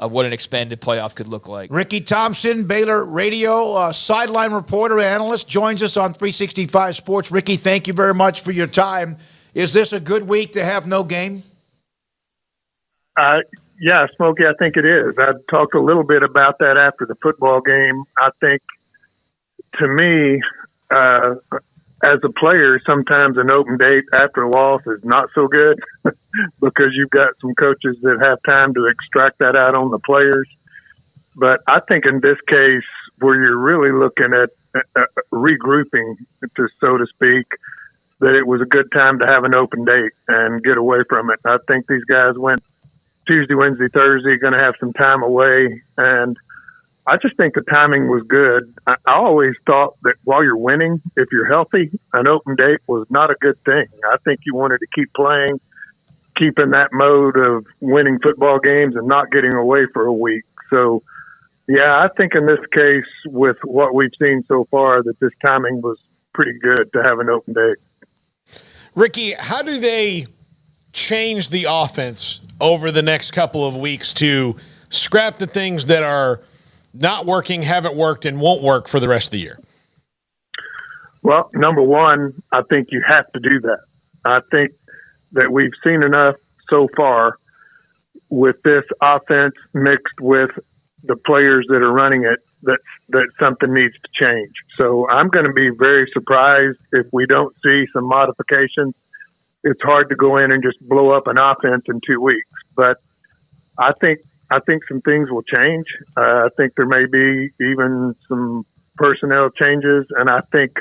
of what an expanded playoff could look like. Ricky Thompson, Baylor Radio Sideline Reporter Analyst, joins us on 365 Sports. Ricky, thank you very much for your time. Is this a good week to have no game? Yeah, Smokey, I think it is. I talked a little bit about that after the football game. I think, to me, as a player, sometimes an open date after a loss is not so good because you've got some coaches that have time to extract that out on the players. But I think in this case, where you're really looking at regrouping, so to speak, that it was a good time to have an open date and get away from it. I think these guys went Tuesday, Wednesday, Thursday, going to have some time away. And I just think the timing was good. I always thought that while you're winning, if you're healthy, an open date was not a good thing. I think you wanted to keep playing, keep in that mode of winning football games and not getting away for a week. So, yeah, I think in this case, with what we've seen so far, that this timing was pretty good to have an open date. Ricky, how do they change the offense over the next couple of weeks to scrap the things that are not working, haven't worked, and won't work for the rest of the year? Well, number one, I think you have to do that. I think that we've seen enough so far with this offense mixed with the players that are running it that something needs to change. So I'm going to be very surprised if we don't see some modifications. It's hard to go in and just blow up an offense in 2 weeks, but I think some things will change. I think there may be even some personnel changes, and I think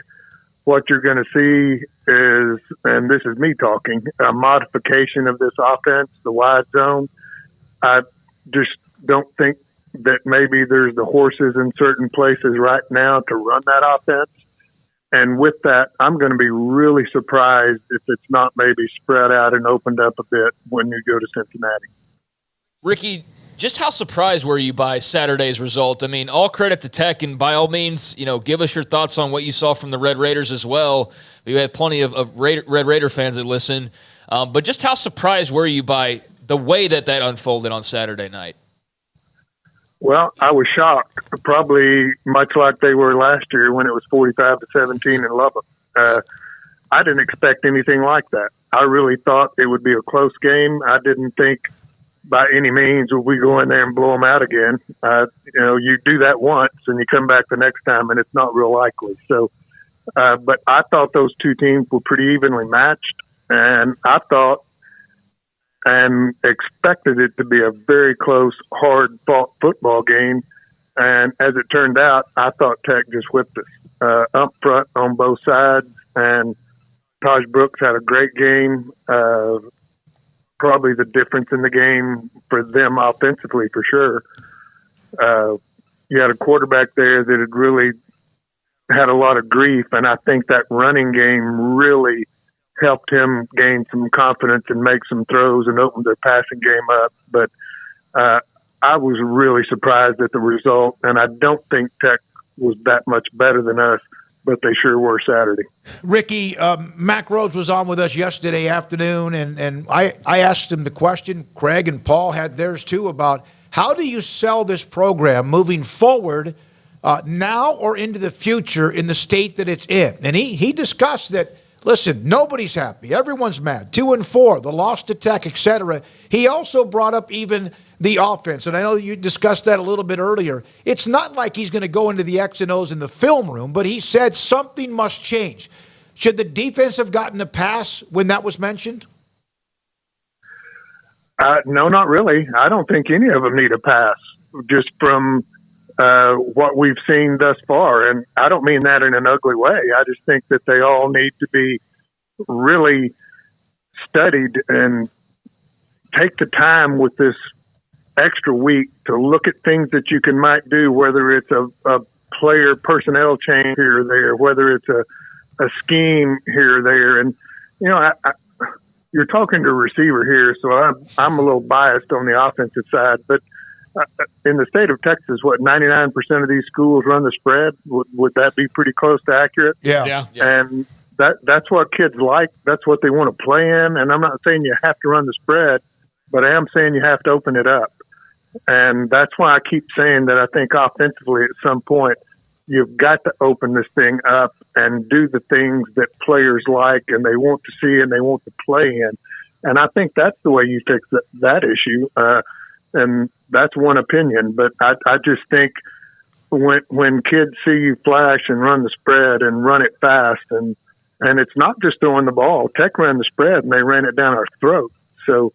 what you're going to see is, and this is me talking, a modification of this offense, the wide zone. I just don't think that maybe there's the horses in certain places right now to run that offense. And with that, I'm going to be really surprised if it's not maybe spread out and opened up a bit when you go to Cincinnati. Ricky, just how surprised were you by Saturday's result? I mean, all credit to Tech, and by all means, give us your thoughts on what you saw from the Red Raiders as well. We had plenty of Red Raider fans that listen. But just how surprised were you by the way that unfolded on Saturday night? Well, I was shocked, probably much like they were last year when it was 45-17 in Lubbock. I didn't expect anything like that. I really thought it would be a close game. I didn't think by any means would we go in there and blow them out again. You do that once and you come back the next time and it's not real likely. So, but I thought those two teams were pretty evenly matched, and I thought and expected it to be a very close, hard-fought football game. And as it turned out, I thought Tech just whipped us up front on both sides. And Taj Brooks had a great game. Probably the difference in the game for them offensively, for sure. You had a quarterback there that had really had a lot of grief, and I think that running game really helped him gain some confidence and make some throws and open their passing game up. But I was really surprised at the result, and I don't think Tech was that much better than us, but they sure were Saturday. Ricky, Mac Rhodes was on with us yesterday afternoon, and I asked him the question. Craig and Paul had theirs too, about how do you sell this program moving forward now or into the future in the state that it's in? And he discussed that, listen, nobody's happy. Everyone's mad. 2-4, the loss to Tech, etc. He also brought up even the offense, and I know you discussed that a little bit earlier. It's not like he's going to go into the X and O's in the film room, but he said something must change. Should the defense have gotten a pass when that was mentioned? No, not really. I don't think any of them need a pass, just from what we've seen thus far. And I don't mean that in an ugly way. I just think that they all need to be really studied and take the time with this extra week to look at things that you might do, whether it's a player personnel change here or there, whether it's a scheme here or there. And, you're talking to a receiver here, so I'm a little biased on the offensive side, but in the state of Texas, 99% of these schools run the spread? Would that be pretty close to accurate? Yeah. And that's what kids like. That's what they want to play in. And I'm not saying you have to run the spread, but I am saying you have to open it up. And that's why I keep saying that I think offensively at some point you've got to open this thing up and do the things that players like and they want to see and they want to play in. And I think that's the way you fix that issue. And that's one opinion. But I just think when kids see you flash and run the spread and run it fast, and it's not just throwing the ball. Tech ran the spread and they ran it down our throat. So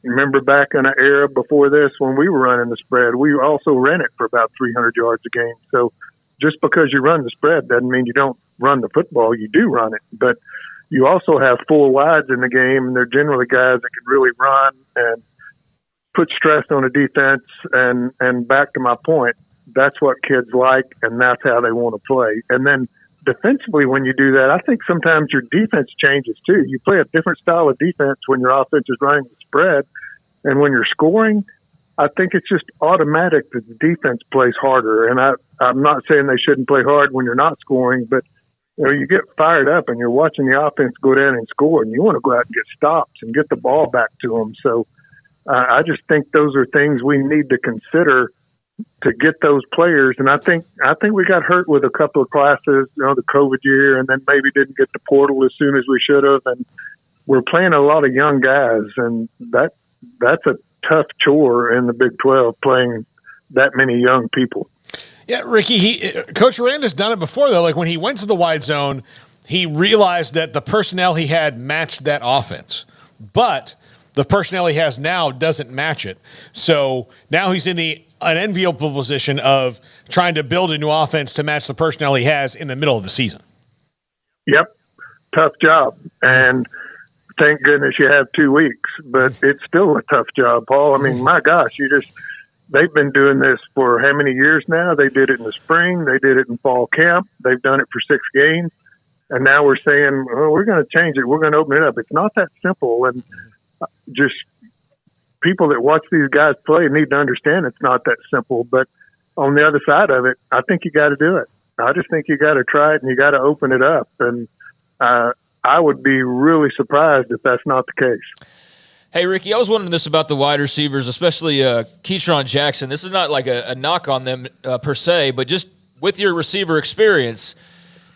remember back in an era before this when we were running the spread, we also ran it for about 300 yards a game. So just because you run the spread doesn't mean you don't run the football. You do run it. But you also have full wides in the game, and they're generally guys that can really run and put stress on a defense. And back to my point, that's what kids like, and that's how they want to play. And then defensively, when you do that, I think sometimes your defense changes too. You play a different style of defense when your offense is running the spread. And when you're scoring, I think it's just automatic that the defense plays harder. And I'm not saying they shouldn't play hard when you're not scoring, but you get fired up and you're watching the offense go down and score, and you want to go out and get stops and get the ball back to them. So I just think those are things we need to consider to get those players. And I think we got hurt with a couple of classes, the COVID year, and then maybe didn't get the portal as soon as we should have. And we're playing a lot of young guys, and that's a tough chore in the Big 12, playing that many young people. Yeah, Ricky, Coach Aranda's done it before, though. Like when he went to the wide zone, he realized that the personnel he had matched that offense. But the personnel he has now doesn't match it. So now he's in an enviable position of trying to build a new offense to match the personnel he has in the middle of the season. Yep. Tough job. And thank goodness you have 2 weeks, but it's still a tough job, Paul. I mean, my gosh, they've been doing this for how many years now? They did it in the spring. They did it in fall camp. They've done it for 6 games. And now we're saying, we're going to change it. We're going to open it up. It's not that simple. And just people that watch these guys play need to understand it's not that simple. But on the other side of it, I think you got to do it. I just think you got to try it and you got to open it up. And I would be really surprised if that's not the case. Hey, Ricky, I was wondering this about the wide receivers, especially Keytron Jackson. This is not like a knock on them per se, but just with your receiver experience,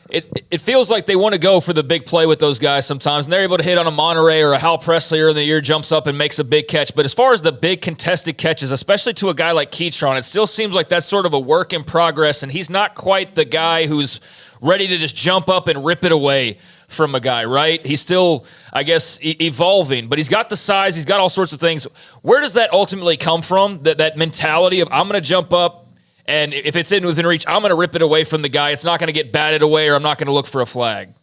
it feels like they want to go for the big play with those guys sometimes, and they're able to hit on a Monterey or a Hal Presley early in the year, jumps up and makes a big catch. But as far as the big contested catches, especially to a guy like Keytron, it still seems like that's sort of a work in progress, and he's not quite the guy who's ready to just jump up and rip it away from a guy, right? He's still, I guess, evolving, but he's got the size, he's got all sorts of things. Where does that ultimately come from, that mentality of I'm going to jump up, and if it's within reach, I'm going to rip it away from the guy. It's not going to get batted away, or I'm not going to look for a flag.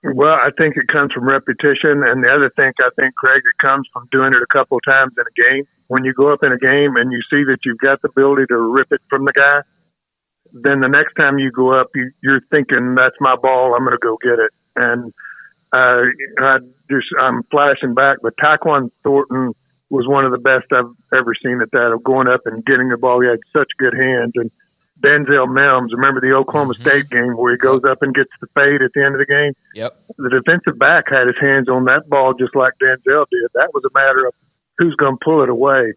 Well, I think it comes from repetition, and the other thing, I think, Craig, it comes from doing it a couple of times in a game. When you go up in a game and you see that you've got the ability to rip it from the guy, then the next time you go up, you're thinking, that's my ball, I'm going to go get it. And I'm flashing back, but Taquan Thornton was one of the best I've ever seen at that, of going up and getting the ball. He had such good hands. And Denzel Mims, remember the Oklahoma State game where he goes up and gets the fade at the end of the game? Yep. The defensive back had his hands on that ball just like Denzel did. That was a matter of who's going to pull it away.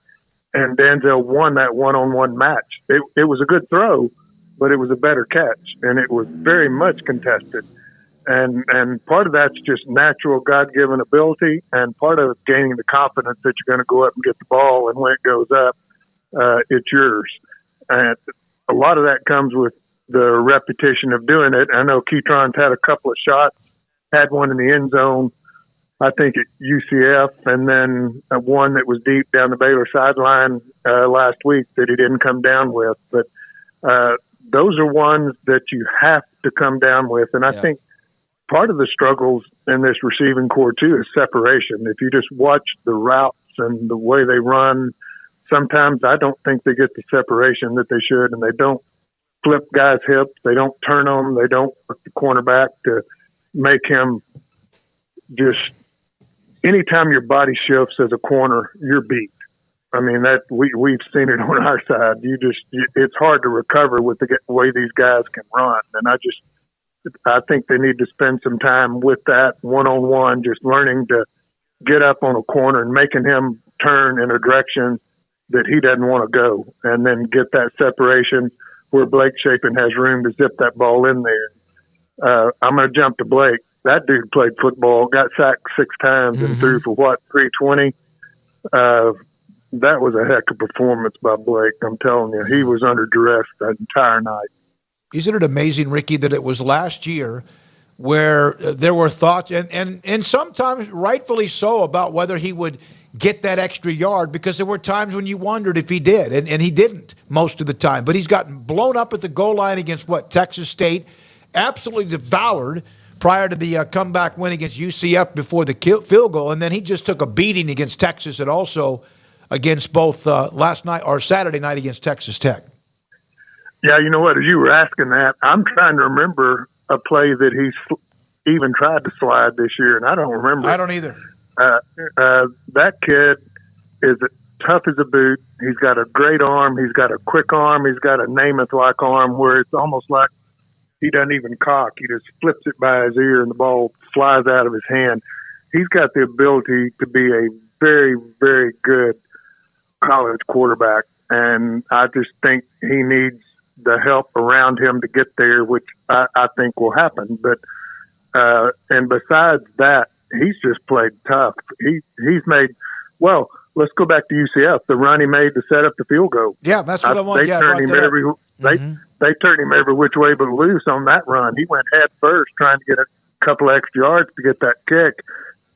And Denzel won that one-on-one match. It was a good throw, but it was a better catch, and it was very much contested. And part of that's just natural God-given ability, and part of it's gaining the confidence that you're going to go up and get the ball, and when it goes up, it's yours. And a lot of that comes with the repetition of doing it. I know Keytron's had a couple of shots, had one in the end zone, I think at UCF, and then one that was deep down the Baylor sideline last week that he didn't come down with. But those are ones that you have to come down with, and I think part of the struggles in this receiving core too is separation. If you just watch the routes and the way they run, sometimes I don't think they get the separation that they should, and they don't flip guys' hips. They don't turn them. They don't work the cornerback to make him just – anytime your body shifts as a corner, you're beat. I mean, that we've seen it on our side. It's hard to recover with the way these guys can run, and I think they need to spend some time with that one-on-one, just learning to get up on a corner and making him turn in a direction that he doesn't want to go, and then get that separation where Blake Shapen has room to zip that ball in there. I'm going to jump to Blake. That dude played football, got sacked 6 times and threw for 320. That was a heck of a performance by Blake. I'm telling you, he was under duress that entire night. Isn't it amazing, Ricky, that it was last year where there were thoughts, and sometimes rightfully so, about whether he would get that extra yard, because there were times when you wondered if he did, and he didn't most of the time. But he's gotten blown up at the goal line against, Texas State, absolutely devoured prior to the comeback win against UCF before the field goal, and then he just took a beating against Texas and also against both last night or Saturday night against Texas Tech. Yeah, you know what? As you were asking that, I'm trying to remember a play that he even tried to slide this year, and I don't remember. I don't either. That kid is tough as a boot. He's got a great arm. He's got a quick arm. He's got a Namath-like arm where it's almost like he doesn't even cock. He just flips it by his ear, and the ball flies out of his hand. He's got the ability to be a very, very good college quarterback, and I just think he needs the help around him to get there, which I think will happen. But and besides that, he's just played tough. He's made, well, let's go back to UCF. The run he made to set up the field goal. Yeah, that's what I want. They turned him they turned him every which way but loose on that run. He went head first trying to get a couple of extra yards to get that kick.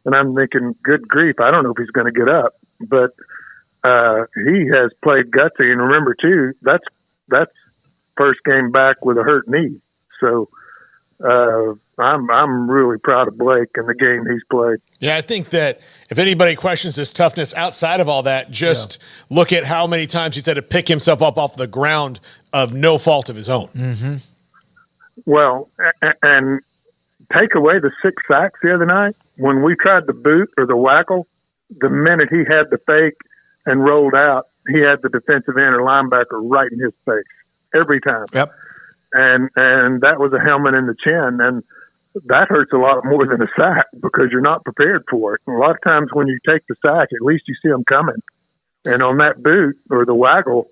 And I'm thinking, good grief, I don't know if he's going to get up. But he has played gutsy. And remember, too, that's first game back with a hurt knee. So I'm really proud of Blake and the game he's played. Yeah, I think that if anybody questions his toughness outside of all that, just look at how many times he's had to pick himself up off the ground of no fault of his own. Mm-hmm. Well, and take away the 6 sacks the other night, when we tried the boot or the whackle, the minute he had the fake and rolled out, he had the defensive end or linebacker right in his face every time. Yep. And that was a helmet in the chin, and that hurts a lot more than a sack because you're not prepared for it. And a lot of times when you take the sack, at least you see them coming. And on that boot or the waggle,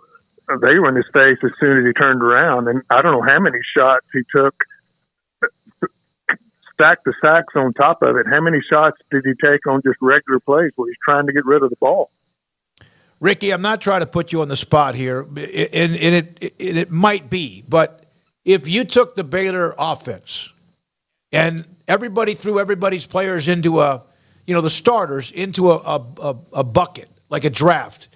they were in his face as soon as he turned around. And I don't know how many shots he took, stacked the sacks on top of it. How many shots did he take on just regular plays where he's trying to get rid of the ball? Ricky, I'm not trying to put you on the spot here, and it might be, but if you took the Baylor offense and everybody threw everybody's players into the starters into a bucket, like a draft,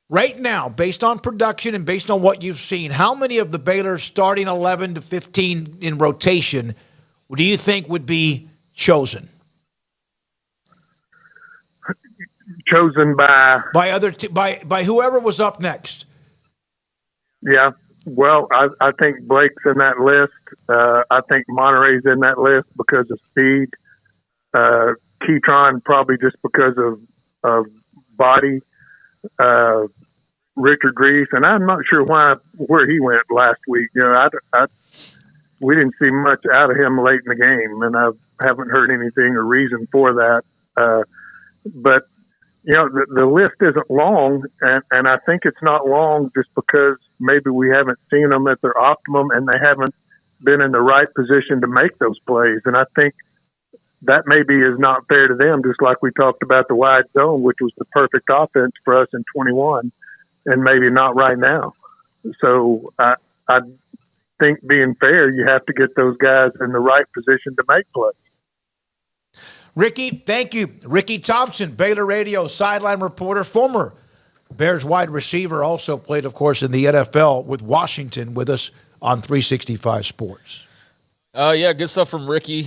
right now, based on production and based on what you've seen, how many of the Baylor starting 11 to 15 in rotation do you think would be chosen? Chosen by by whoever was up next. Yeah. Well, I think Blake's in that list. I think Monterey's in that list because of speed. Keytron probably just because of body. Richard Grease, and I'm not sure where he went last week. We didn't see much out of him late in the game, and I haven't heard anything or reason for that. But the list isn't long, and I think it's not long just because maybe we haven't seen them at their optimum and they haven't been in the right position to make those plays. And I think that maybe is not fair to them, just like we talked about the wide zone, which was the perfect offense for us in 21, and maybe not right now. So I think being fair, you have to get those guys in the right position to make plays. Ricky, thank you. Ricky Thompson, Baylor Radio Sideline reporter, former Bears wide receiver, also played, of course, in the NFL with Washington, with us on 365 Sports. Yeah, good stuff from Ricky.